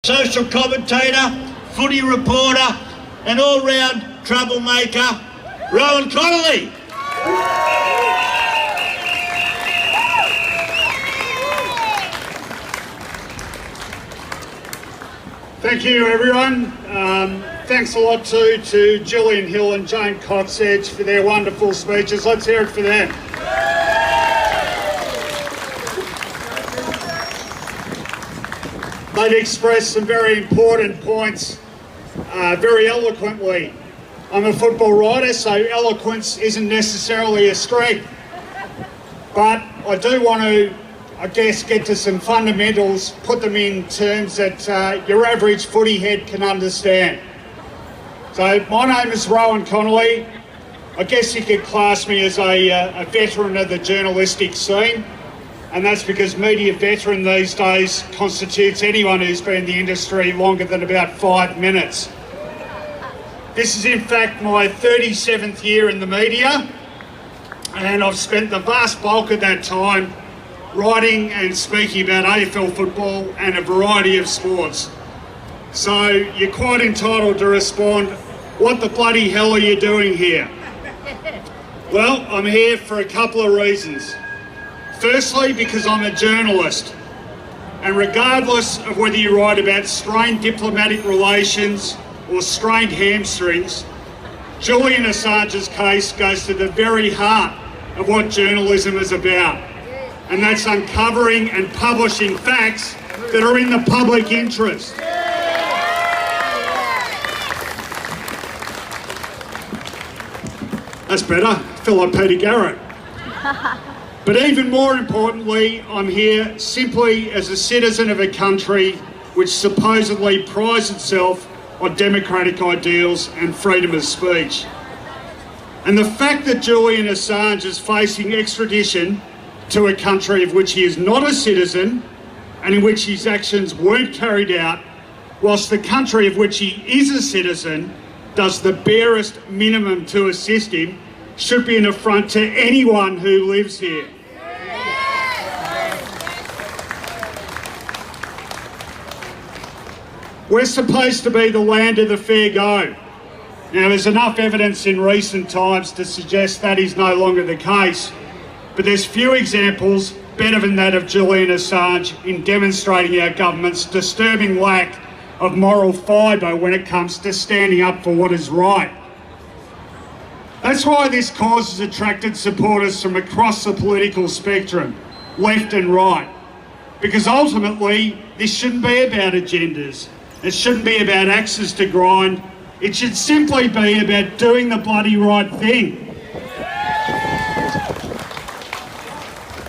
social commentator, footy reporter, and all-round troublemaker, Rowan Connolly. Thank you, everyone. Thanks a lot to Julian Hill and Jane Coxedge for their wonderful speeches. Let's hear it for them. They've expressed some very important points very eloquently. I'm a football writer, so eloquence isn't necessarily a strength. But I do want to, I guess, get to some fundamentals, put them in terms that your average footy head can understand. So my name is Rowan Connolly. I guess you could class me as a veteran of the journalistic scene, and that's because media veteran these days constitutes anyone who's been in the industry longer than about 5 minutes. This is in fact my 37th year in the media, and I've spent the vast bulk of that time writing and speaking about AFL football and a variety of sports. So you're quite entitled to respond, what the bloody hell are you doing here? Well, I'm here for a couple of reasons. Firstly, because I'm a journalist, and regardless of whether you write about strained diplomatic relations or strained hamstrings, Julian Assange's case goes to the very heart of what journalism is about. And that's uncovering and publishing facts that are in the public interest. That's better. I feel like Peter Garrett. But even more importantly, I'm here simply as a citizen of a country which supposedly prides itself on democratic ideals and freedom of speech. And the fact that Julian Assange is facing extradition to a country of which he is not a citizen and in which his actions weren't carried out, whilst the country of which he is a citizen does the barest minimum to assist him, should be an affront to anyone who lives here. We're supposed to be the land of the fair go. Now, there's enough evidence in recent times to suggest that is no longer the case, but there's few examples better than that of Julian Assange in demonstrating our government's disturbing lack of moral fibre when it comes to standing up for what is right. That's why this cause has attracted supporters from across the political spectrum, left and right, because ultimately this shouldn't be about agendas. It shouldn't be about axes to grind. It should simply be about doing the bloody right thing.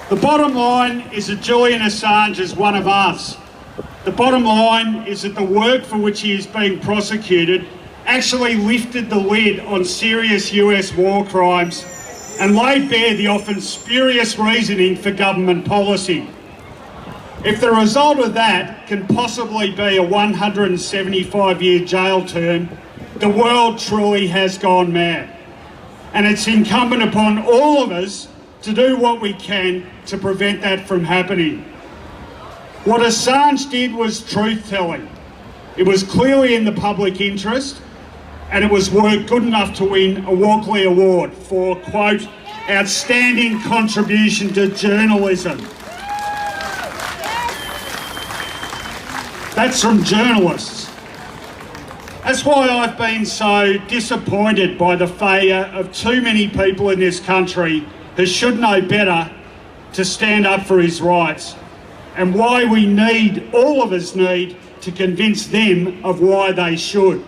The bottom line is that Julian Assange is one of us. The bottom line is that the work for which he is being prosecuted actually lifted the lid on serious US war crimes and laid bare the often spurious reasoning for government policy. If the result of that can possibly be a 175-year jail term, the world truly has gone mad. And it's incumbent upon all of us to do what we can to prevent that from happening. What Assange did was truth-telling. It was clearly in the public interest, and it was work good enough to win a Walkley Award for, quote, outstanding contribution to journalism. That's from journalists. That's why I've been so disappointed by the failure of too many people in this country who should know better to stand up for his rights, and why we need, all of us need, to convince them of why they should.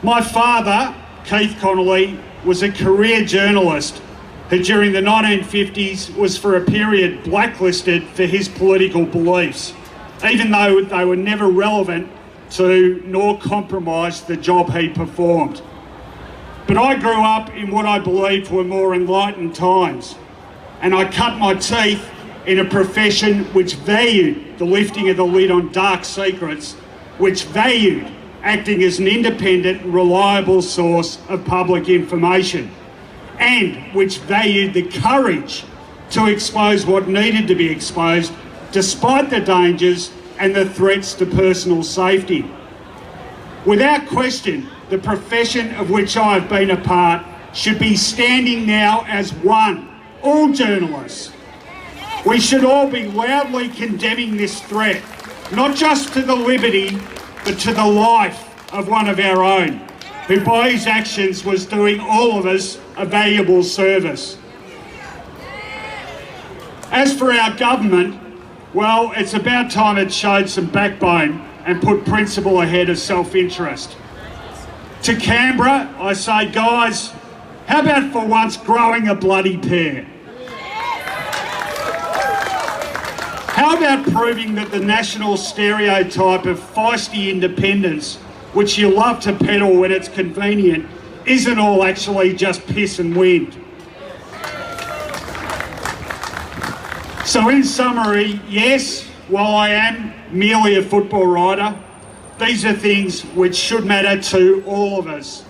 My father, Keith Connolly, was a career journalist who during the 1950s was for a period blacklisted for his political beliefs, even though they were never relevant to nor compromised the job he performed. But I grew up in what I believed were more enlightened times, and I cut my teeth in a profession which valued the lifting of the lid on dark secrets, which valued acting as an independent, reliable source of public information, and which valued the courage to expose what needed to be exposed, despite the dangers and the threats to personal safety. Without question, the profession of which I have been a part should be standing now as one, all journalists. We should all be loudly condemning this threat, not just to the liberty, but to the life of one of our own, who by his actions was doing all of us a valuable service. As for our government, well, it's about time it showed some backbone and put principle ahead of self-interest. To Canberra, I say, guys, how about for once growing a bloody pair? How about proving that the national stereotype of feisty independence, which you love to peddle when it's convenient, isn't all actually just piss and wind? So in summary, yes, while I am merely a football writer, these are things which should matter to all of us.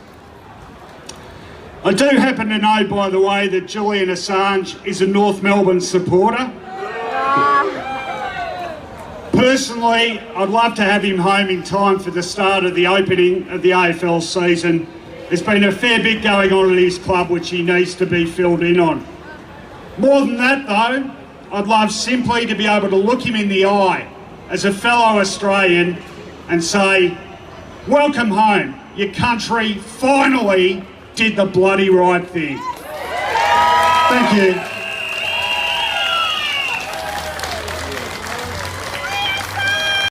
I do happen to know, by the way, that Julian Assange is a North Melbourne supporter. Personally, I'd love to have him home in time for the start of the opening of the AFL season. There's been a fair bit going on at his club which he needs to be filled in on. More than that though, I'd love simply to be able to look him in the eye as a fellow Australian and say, welcome home, your country finally did the bloody right thing. Thank you.